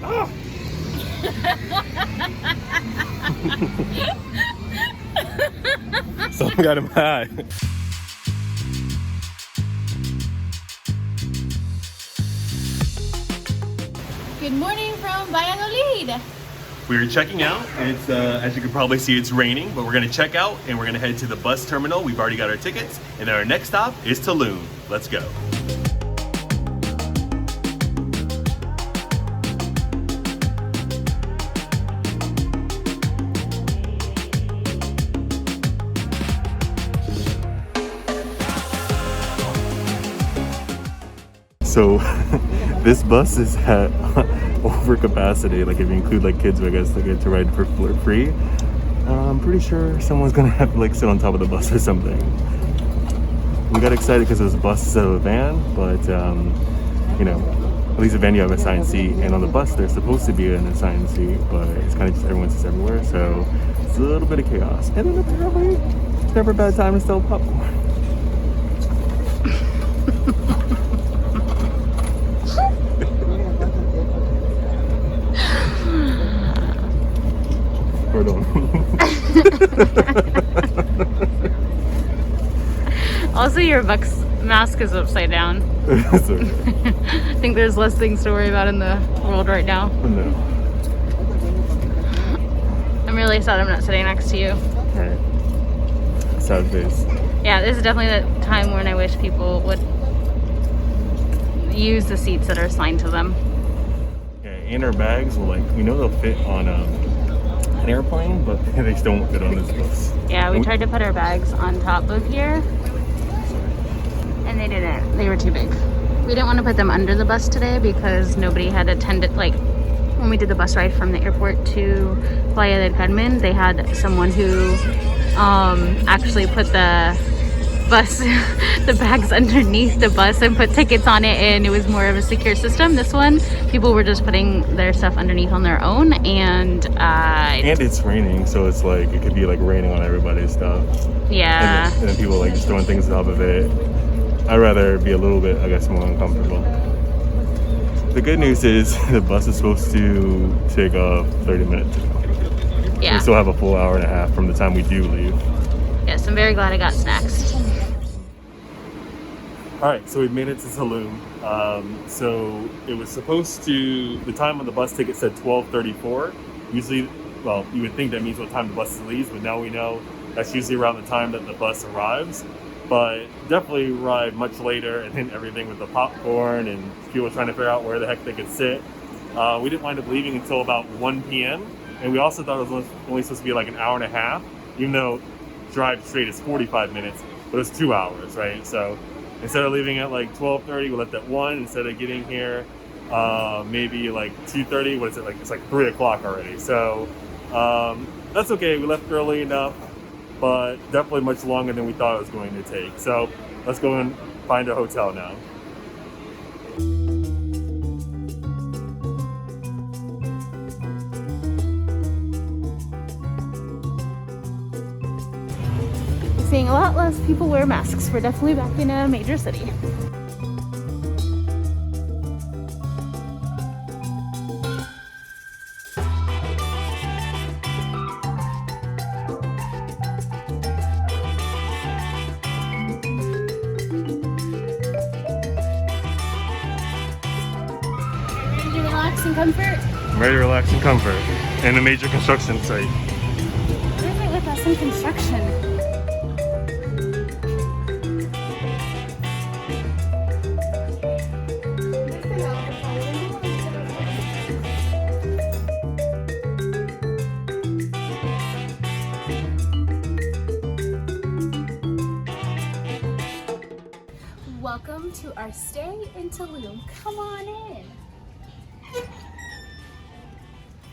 Oh. Someone got him high. Good morning from Valladolid. We are checking out. It's as you can probably see, it's raining, but we're gonna check out and we're gonna head to the bus terminal. We've already got our tickets, and then our next stop is Tulum. Let's go. So this bus is at over capacity. Like if you include like kids, I guess they get to ride for free. I'm pretty sure someone's gonna have to like sit on top of the bus or something. We got excited because it was a bus instead of a van, but you know, at least a van you have an assigned seat, and on the bus there's supposed to be an assigned seat, but it's kind of just everyone's just everywhere, so it's a little bit of chaos. And then apparently it's never a bad time to sell popcorn. Also, your mask is upside down. I think there's less things to worry about in the world right now. No. I'm really sad I'm not sitting next to you. Right. Sad face. Yeah, this is definitely the time when I wish people would use the seats that are assigned to them. Yeah, and our bags will, like, we know they'll fit on an airplane, but they just don't fit on this bus. Yeah, we tried to put our bags on top of here, and they didn't. They were too big. We didn't want to put them under the bus today because nobody had attended, like, when we did the bus ride from the airport to Playa del Carmen, they had someone who actually put the bags underneath the bus and put tickets on it, and it was more of a secure system. This one, people were just putting their stuff underneath on their own, and it's raining, so it's like it could be like raining on everybody's stuff. Yeah. And then people like just throwing things on top of it. I'd rather be a little bit, I guess, more uncomfortable. The good news is the bus is supposed to take 30 minutes. Yeah. We still have a full hour and a half from the time we do leave. Yes, I'm very glad I got snacks. All right, so we made it to Tulum. So it was supposed to, the time on the bus ticket said 12:34. Usually, well, you would think that means what time the bus leaves, but now we know that's usually around the time that the bus arrives. But definitely arrived much later, and then everything with the popcorn and people trying to figure out where the heck they could sit. We didn't wind up leaving until about 1 p.m. And we also thought it was only supposed to be like an hour and a half, even though drive straight is 45 minutes, but it's 2 hours, right? So instead of leaving at like 12:30, we left at 1. Instead of getting here maybe like 2:30, what is it, like it's like 3 o'clock already. So that's okay, we left early enough, but definitely much longer than we thought it was going to take. So let's go and find a hotel now. Seeing a lot less people wear masks. We're definitely back in a major city. Ready to relax and comfort? I'm ready to relax in comfort in a major construction site. What is it with us in construction? Welcome to our stay in Tulum. Come on in.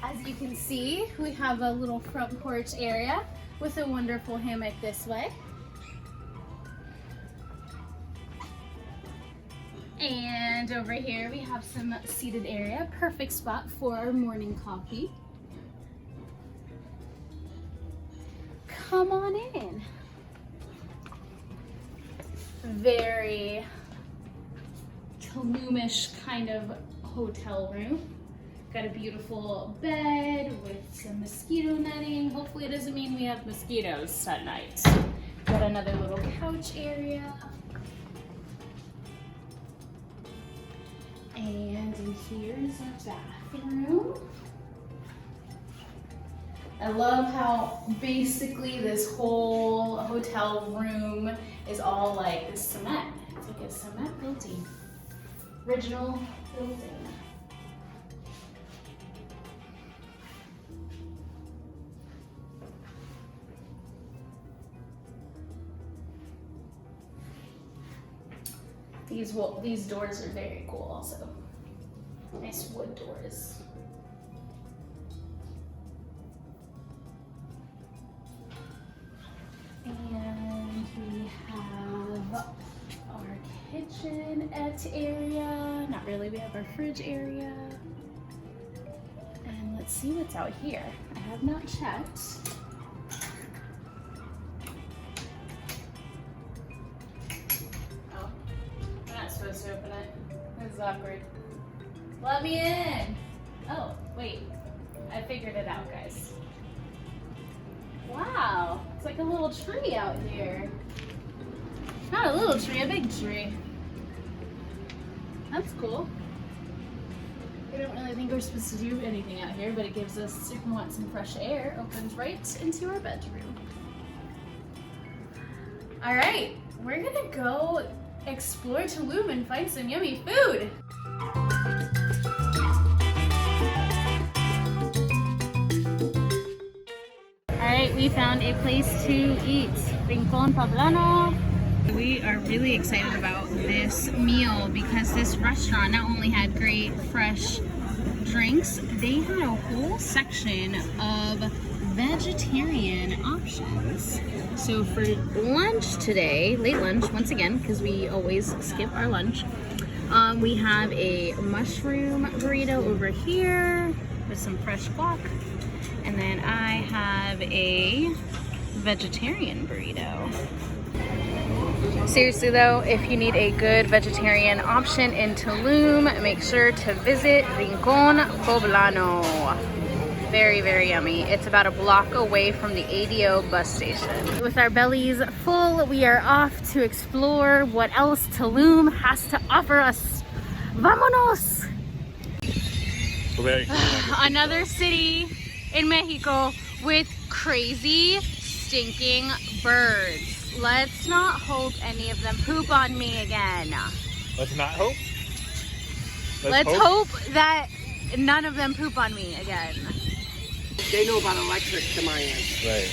As you can see, we have a little front porch area with a wonderful hammock this way. And over here we have some seated area, perfect spot for our morning coffee. Come on in. Very Tulumish kind of hotel room. Got a beautiful bed with some mosquito netting. Hopefully it doesn't mean we have mosquitoes at night. Got another little couch area. And in here is our bathroom. I love how basically this whole hotel room is all like this cement. It's like a cement building. Original building. These doors are very cool also. Nice wood doors. And we have our kitchenette area. Not really, we have our fridge area. And let's see what's out here. I have not checked. Oh, I'm not supposed to open it. This is awkward. Let me in. Oh, wait. I figured it out, guys. Wow, it's like a little tree out here. Not a little tree, a big tree. That's cool. I don't really think we're supposed to do anything out here, but it gives us, if we want some fresh air, opens right into our bedroom. All right, we're gonna go explore Tulum and find some yummy food. Alright, we found a place to eat. Rincon Poblano. We are really excited about this meal because this restaurant not only had great fresh drinks, they had a whole section of vegetarian options. So for lunch today, late lunch once again, because we always skip our lunch, we have a mushroom burrito over here with some fresh guac. And then I have a vegetarian burrito. Seriously though, if you need a good vegetarian option in Tulum, make sure to visit Rincon Poblano. Very, very yummy. It's about a block away from the ADO bus station. With our bellies full, we are off to explore what else Tulum has to offer us. Vámonos! Another city in Mexico with crazy stinking birds. Let's not hope any of them poop on me again. Let's not hope? Let's hope that none of them poop on me again. They know about electric, the Mayans. Right.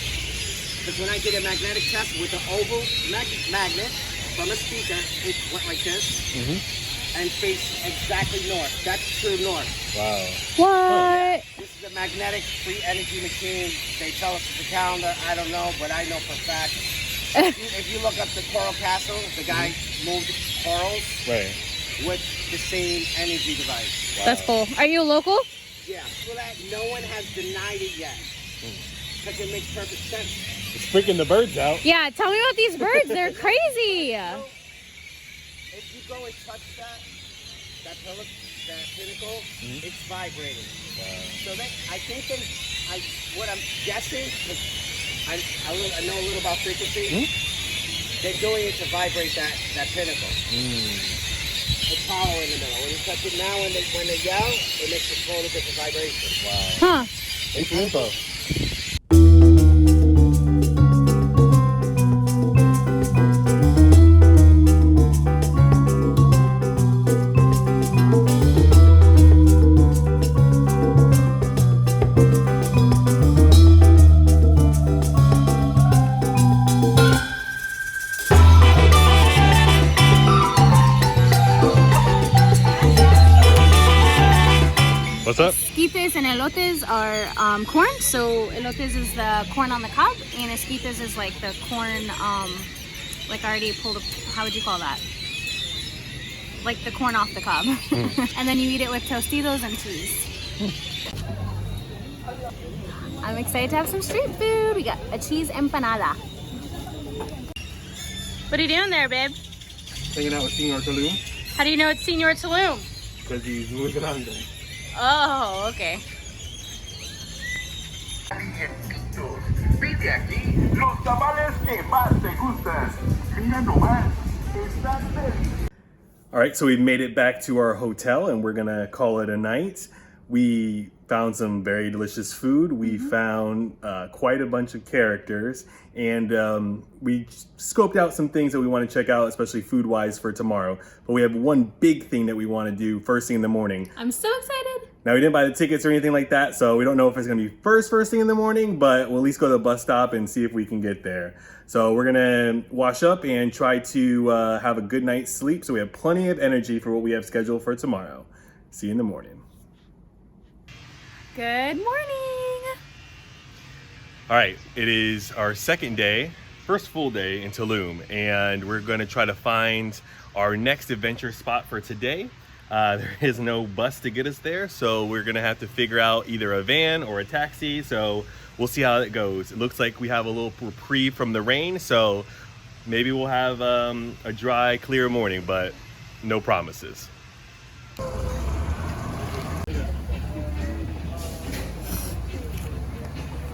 Because when I did a magnetic test with the oval magnet from a speaker, it went like this. And faced exactly north. That's true north. Wow. What? This is a magnetic free energy machine. They tell us it's a calendar. I don't know, but I know for a fact. If you look up the Coral Castle, the guy moved corals with the same energy device. Wow. That's cool. Are you a local? Yeah. So that no one has denied it yet. Because it makes perfect sense. It's freaking the birds out. Yeah, tell me about these birds. They're crazy. If you go and touch that pinnacle, it's vibrating. Wow. So I think what I'm guessing, because I know a little about frequency, they're doing it to vibrate that pinnacle. It's hollow in the middle. When you touch it now, when they yell, it makes a totally different vibration. Wow. Huh. Thanks for the info. What's up? Esquites and elotes are corn. So elotes is the corn on the cob, and esquites is like the corn, like already pulled up. How would you call that? Like the corn off the cob. And then you eat it with tostitos and cheese. I'm excited to have some street food. We got a cheese empanada. What are you doing there, babe? Hanging out with Cinco Tulum. How do you know it's Senor Tulum? Because he's muy grande. Oh, okay. Pide aquí los tamales que más te gustan. Mira nomás, están deliciosos. All right, so we made it back to our hotel and we're gonna call it a night. We found some very delicious food. We found quite a bunch of characters, and we scoped out some things that we want to check out, especially food-wise for tomorrow. But we have one big thing that we want to do first thing in the morning. I'm so excited. Now, we didn't buy the tickets or anything like that, so we don't know if it's gonna be first thing in the morning, but we'll at least go to the bus stop and see if we can get there. So we're gonna wash up and try to have a good night's sleep so we have plenty of energy for what we have scheduled for tomorrow. See you in the morning. Good morning. All right, it is our second day, first full day in Tulum, and we're gonna try to find our next adventure spot for today. There is no bus to get us there, so we're gonna have to figure out either a van or a taxi, so we'll see how it goes. It looks like we have a little reprieve from the rain, so maybe we'll have a dry, clear morning, but no promises.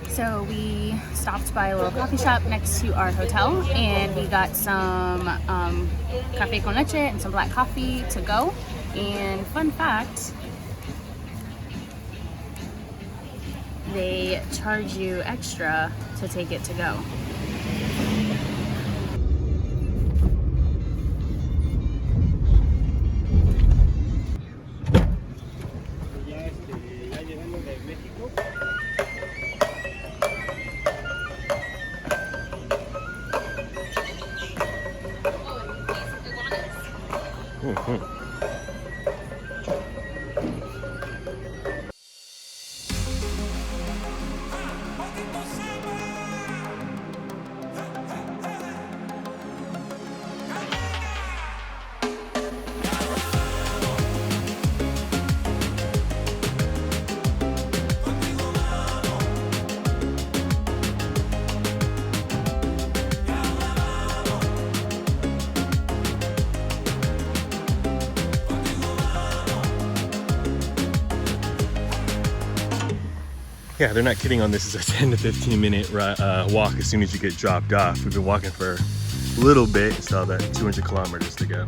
So we stopped by a little coffee shop next to our hotel, and we got some café con leche and some black coffee to go. And fun fact, they charge you extra to take it to go. Yeah, they're not kidding on this. It's a 10 to 15 minute walk as soon as you get dropped off. We've been walking for a little bit, still have that 200 kilometers to go.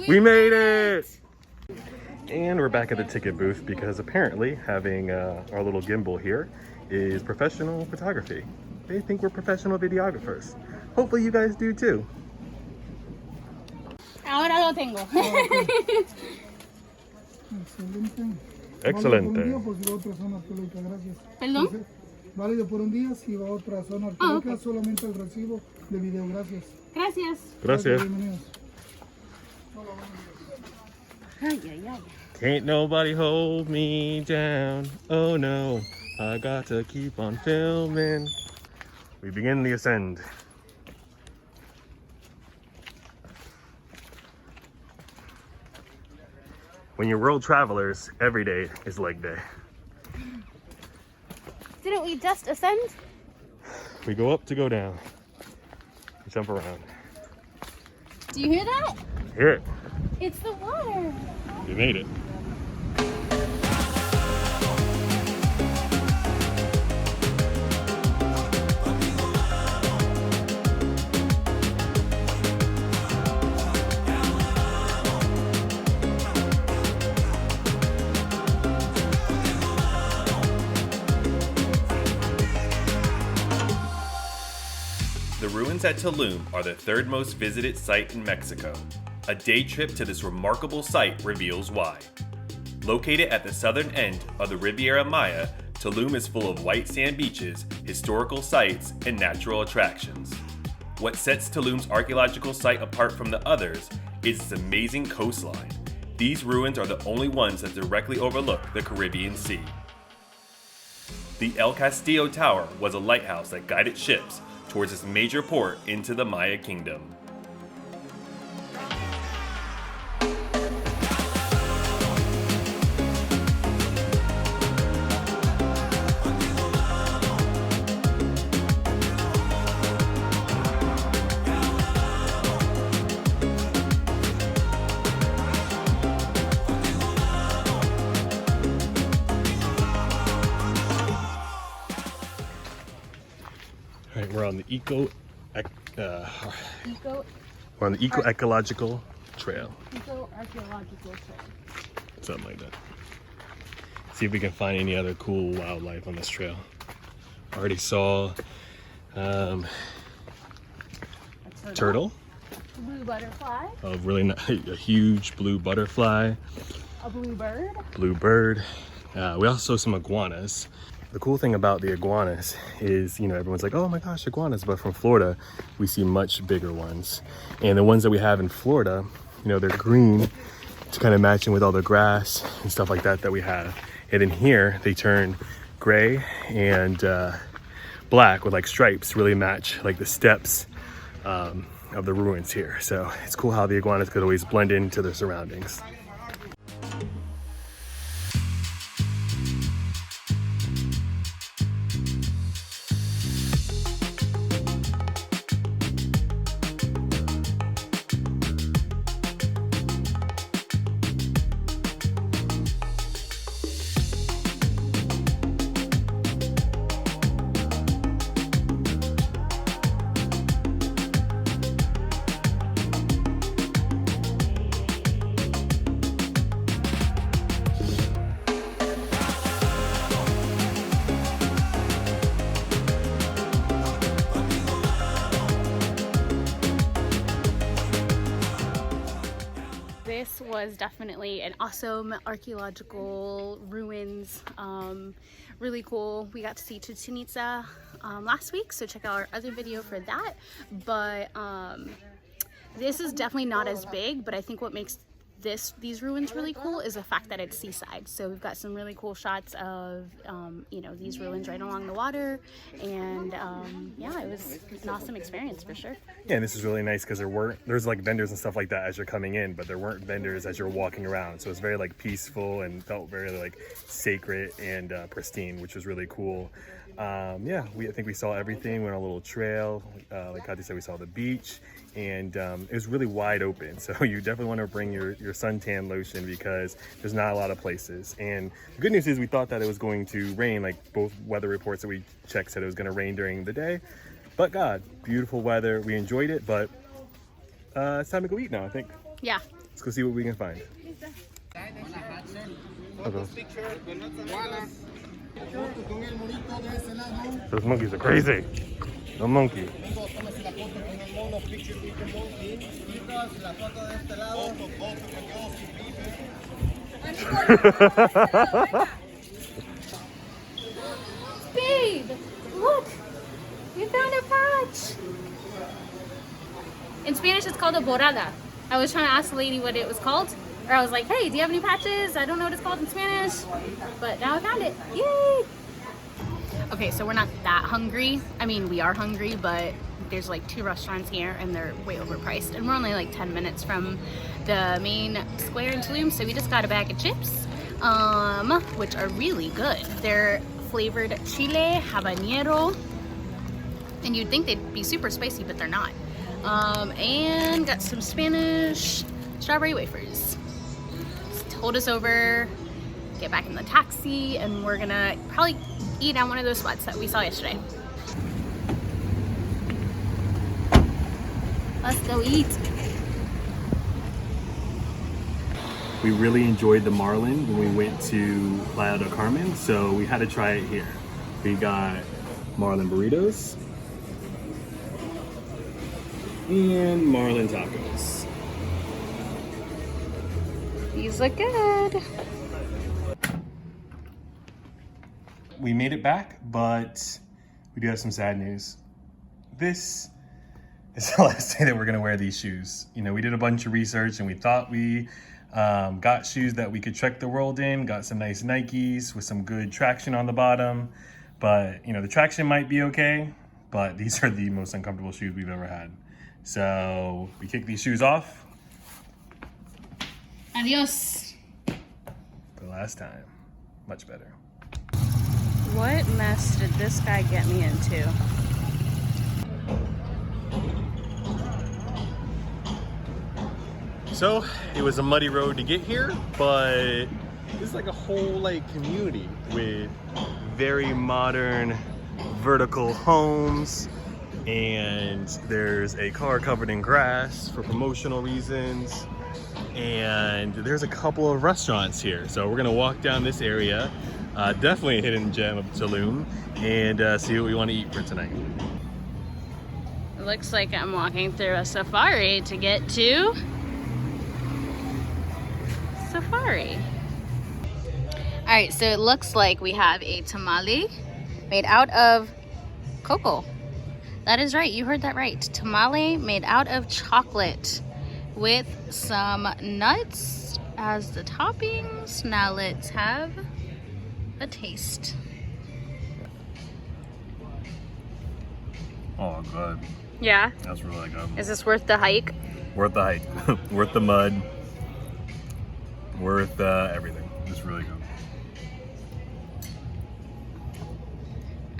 We made it! And we're back at the ticket booth because apparently having our little gimbal here is professional photography. They think we're professional videographers. Hopefully you guys do too. Ahora lo tengo. Excelente. ¿Perdón? Válido por un día si va a otra zona arqueológica, solamente el recibo de video. Gracias. Gracias. Gracias. Bienvenidos. Ay, ay, ay. Can't nobody hold me down. Oh no, I got to keep on filming. We begin the ascend. When you're world travelers, every day is leg day. Didn't we just ascend? We go up to go down. We jump around. Do you hear that? Hear it. It's the water. We made it. The ruins at Tulum are the third most visited site in Mexico. A day trip to this remarkable site reveals why. Located at the southern end of the Riviera Maya, Tulum is full of white sand beaches, historical sites, and natural attractions. What sets Tulum's archaeological site apart from the others is its amazing coastline. These ruins are the only ones that directly overlook the Caribbean Sea. The El Castillo Tower was a lighthouse that guided ships towards its major port into the Maya kingdom. We're on the eco-ecological trail. Cinco Archaeological Trail. Something like that. See if we can find any other cool wildlife on this trail. Already saw turtle. Blue butterfly. A really nice, a huge blue butterfly. A blue bird. Blue bird. We also saw some iguanas. The cool thing about the iguanas is, you know, everyone's like, oh my gosh, iguanas. But from Florida, we see much bigger ones. And the ones that we have in Florida, you know, they're green to kind of matching with all the grass and stuff like that we have. And in here, they turn gray and black with like stripes, really match like the steps of the ruins here. So it's cool how the iguanas could always blend into their surroundings. This was definitely an awesome archaeological ruins. Really cool. We got to see Chichen Itza last week, so check out our other video for that. But this is definitely not as big, but I think what makes these ruins really cool is the fact that it's seaside. So we've got some really cool shots of you know, these ruins right along the water, and yeah, it was an awesome experience for sure. Yeah, and this is really nice because there's like vendors and stuff like that as you're coming in, but there weren't vendors as you're walking around. So it's very like peaceful and felt very like sacred and pristine, which was really cool. Yeah, I think we saw everything. Went on a little trail. Like Kati said, we saw the beach, and it was really wide open. So you definitely want to bring your suntan lotion because there's not a lot of places. And the good news is we thought that it was going to rain. Like both weather reports that we checked said it was going to rain during the day. But God, beautiful weather. We enjoyed it, but it's time to go eat now, I think. Yeah. Let's go see what we can find. Okay. Those monkeys are crazy. No monkey. Babe, look, we found a patch. In Spanish, it's called a borada. I was trying to ask the lady what it was called, or I was like, hey, do you have any patches? I don't know what it's called in Spanish, but now I found it. Yay! Okay, so we're not that hungry. I mean, we are hungry, but there's like 2 restaurants here and they're way overpriced. And we're only like 10 minutes from the main square in Tulum, so we just got a bag of chips, which are really good. They're flavored chile habanero, and you'd think they'd be super spicy, but they're not. And got some Spanish strawberry wafers. Just hold us over, get back in the taxi, and we're gonna probably eat at one of those spots that we saw yesterday. Let's go eat. We really enjoyed the marlin when we went to Playa del Carmen, so we had to try it here. We got marlin burritos and marlin tacos. These look good. We made it back, but we do have some sad news. This is the last day that we're gonna wear these shoes. You know, we did a bunch of research and we thought we got shoes that we could trek the world in, got some nice Nikes with some good traction on the bottom. But, you know, the traction might be okay, but these are the most uncomfortable shoes we've ever had. So we kicked these shoes off. Adios. For the last time. Much better. What mess did this guy get me into? So it was a muddy road to get here, but it's like a whole like community with very modern vertical homes, and there's a car covered in grass for promotional reasons, and there's a couple of restaurants here. So we're gonna walk down this area, definitely a hidden gem of Tulum, and see what we want to eat for tonight. It looks like I'm walking through a safari to get to safari. All right, so it looks like we have a tamale made out of cocoa. That is right, you heard that right. Tamale made out of chocolate with some nuts as the toppings. Now let's have a taste. Oh, good. Yeah? That's really good. Is this worth the hike? Worth the hike, worth the mud, worth everything. It's really good.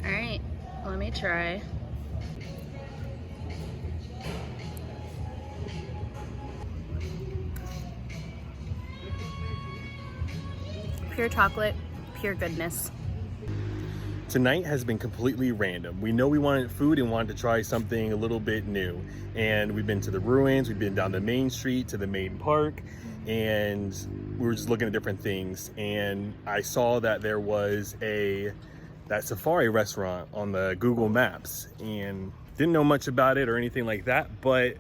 All right, let me try. Pure chocolate, pure goodness. Tonight has been completely random. We know we wanted food and wanted to try something a little bit new. And we've been to the ruins, we've been down the main street to the main park, and we were just looking at different things. And I saw that there was that safari restaurant on the Google Maps, and didn't know much about it or anything like that, but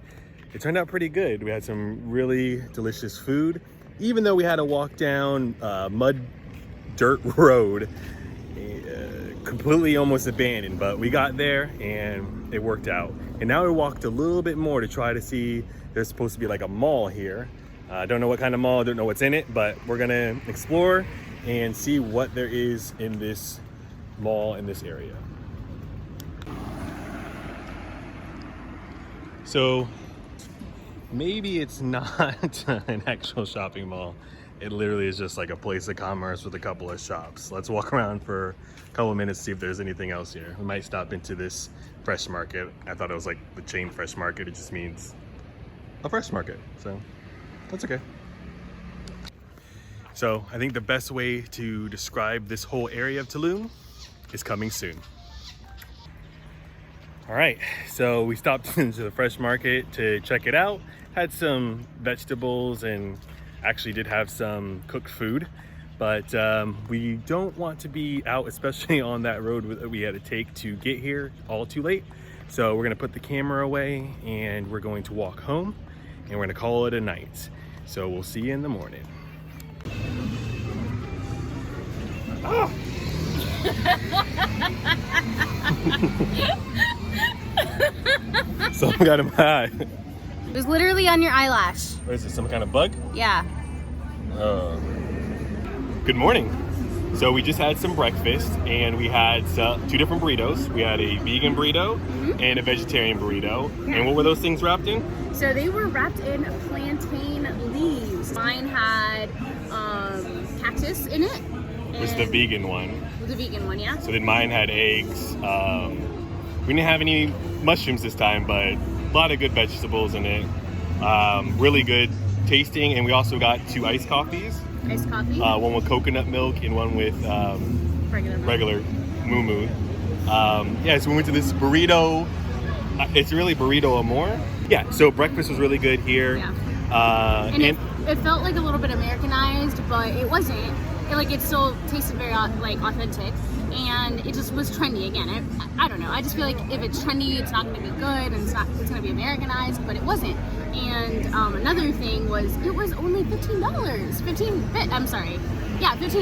it turned out pretty good. We had some really delicious food, even though we had to walk down mud dirt road, completely almost abandoned, but we got there and it worked out. And now we walked a little bit more to try to see, there's supposed to be like a mall here. I don't know what kind of mall, don't know what's in it, but we're gonna explore and see what there is in this mall in this area. So maybe it's not an actual shopping mall. It literally is just like a place of commerce with a couple of shops. Let's walk around for a couple of minutes, see if there's anything else here. We might stop into this fresh market. I thought it was like the chain fresh market. It just means a fresh market, so that's okay. So I think the best way to describe this whole area of Tulum is coming soon. All right, so we stopped into the fresh market to check it out. Had some vegetables and actually did have some cooked food, but we don't want to be out, especially on that road that we had to take to get here all too late. So we're gonna put the camera away and we're going to walk home and we're gonna call it a night. So we'll see you in the morning. Oh. Something got in my eye. It was literally on your eyelash. What is this, some kind of bug? Yeah. Good morning. So we just had some breakfast and we had two different burritos. We had a vegan burrito and a vegetarian burrito. Yeah. And what were those things wrapped in? So they were wrapped in plantain leaves. Mine had cactus in it. It was the vegan one. The vegan one, yeah. So then mine had eggs. We didn't have any mushrooms this time, but a lot of good vegetables in it. Really good tasting, and we also got 2 iced coffees. Iced coffee? One with coconut milk and one with regular moo-moo. Yeah, so we went to this burrito. It's really burrito amore. Yeah, so breakfast was really good here. Yeah. And it felt like a little bit Americanized, but it wasn't. It still tasted very authentic, and it just was trendy again. I don't know. I just feel like if it's trendy, it's not going to be good, and it's going to be Americanized, but it wasn't. And another thing was, it was only $15. 15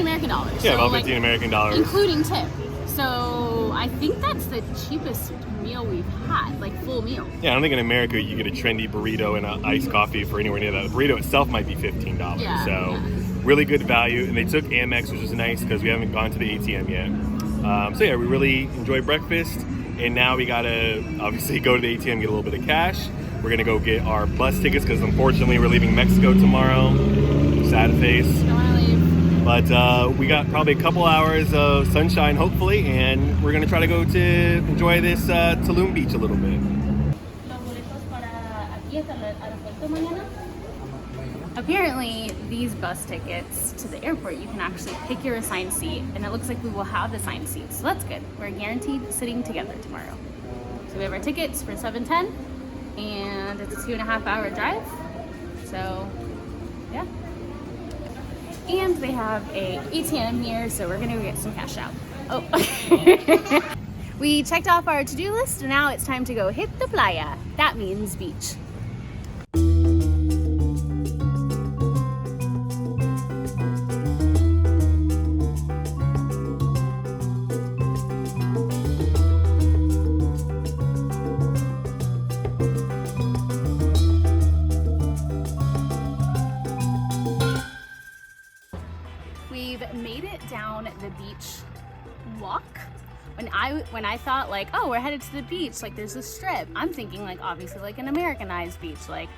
American dollars. Yeah, so, about 15 American dollars, including tip. So I think that's the cheapest meal we've had, full meal. Yeah, I don't think in America you get a trendy burrito and an iced coffee for anywhere near that. The burrito itself might be $15. Yeah, so. Yeah. Really good value, and they took Amex, which was nice because we haven't gone to the ATM yet. So yeah, we really enjoyed breakfast, and now we gotta obviously go to the ATM, get a little bit of cash. We're gonna go get our bus tickets because unfortunately we're leaving Mexico tomorrow. Sad face. Don't wanna leave. But we got probably a couple hours of sunshine, hopefully, and we're gonna try to go to enjoy this Tulum beach a little bit. Apparently, these bus tickets to the airport, you can actually pick your assigned seat, and it looks like we will have assigned seats, so that's good. We're guaranteed sitting together tomorrow. So we have our tickets for 7:10, and it's a 2.5-hour drive. So yeah. And they have a ATM here, so we're gonna go get some cash out. Oh. We checked off our to-do list, and now it's time to go hit the playa. That means beach. We've made it down the beach walk. When I thought like, oh, we're headed to the beach, like there's a strip, I'm thinking like obviously like an Americanized beach, like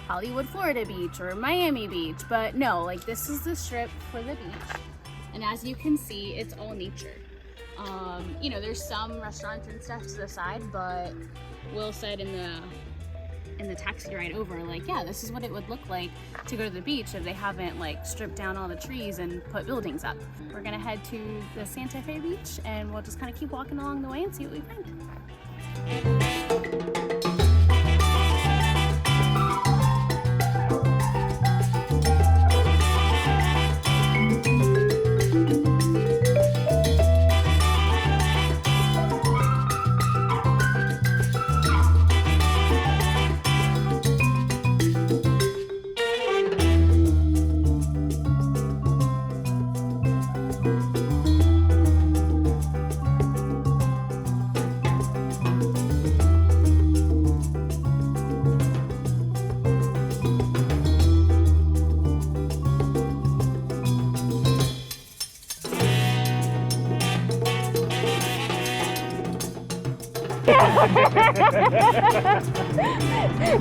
Hollywood, Florida beach or Miami beach, but no, like this is the strip for the beach. And as you can see, it's all nature. You know, there's some restaurants and stuff to the side, but Will said in the taxi ride over, like, yeah, this is what it would look like to go to the beach if they haven't like stripped down all the trees and put buildings up. We're gonna head to the Santa Fe beach and we'll just kind of keep walking along the way and see what we find.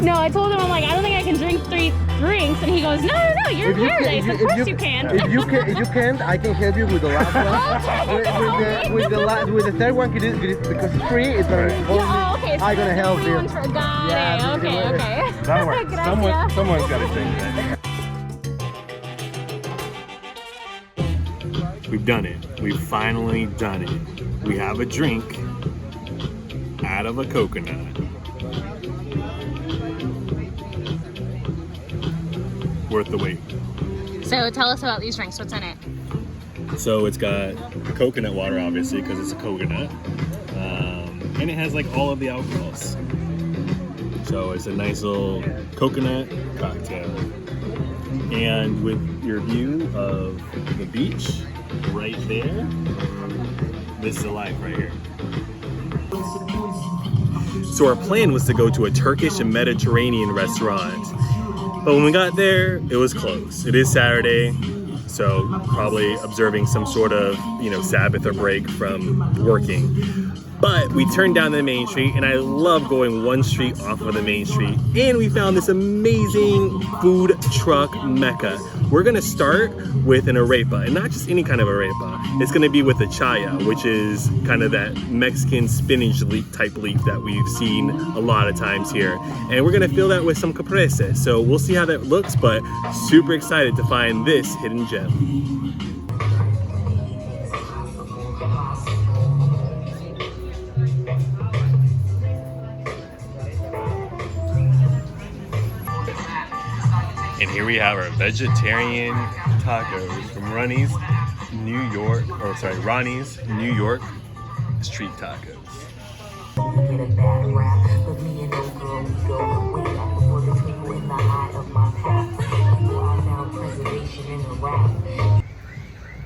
No, I told him, I'm like, I don't think I can drink 3 drinks, and he goes, no, you're in paradise. Of course you can. If you can't, I can help you with the last one. with the third one, because it's free, it's gonna. Okay. So I'm gonna help you. Got it. Okay. That'll work. Someone's got to drink that. We've done it. We've finally done it. We have a drink out of a coconut. Worth the wait. So tell us about these drinks. What's in it? So it's got coconut water, obviously, because it's a coconut. And it has like all of the alcohols. So it's a nice little coconut cocktail. And with your view of the beach right there, this is the life right here. So our plan was to go to a Turkish and Mediterranean restaurant, but when we got there, it was closed. It is Saturday, so probably observing some sort of, Sabbath or break from working. But we turned down the main street, and I love going one street off of the main street. And we found this amazing food truck mecca. We're gonna start with an arepa, and not just any kind of arepa. It's gonna be with a chaya, which is kind of that Mexican spinach type leaf that we've seen a lot of times here. And we're gonna fill that with some caprese. So we'll see how that looks, but super excited to find this hidden gem. And here we have our vegetarian tacos from Ronnie's New York Street Tacos.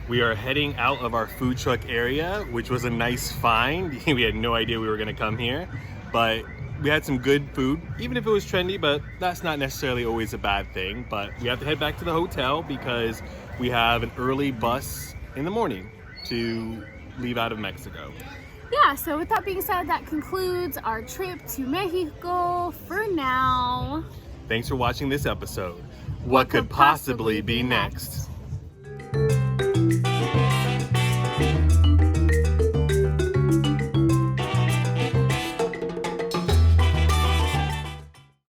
We are heading out of our food truck area, which was a nice find. We had no idea we were gonna come here, but we had some good food, even if it was trendy, but that's not necessarily always a bad thing. But we have to head back to the hotel because we have an early bus in the morning to leave out of Mexico. Yeah, so with that being said, that concludes our trip to Mexico for now. Thanks for watching this episode. What could possibly be next?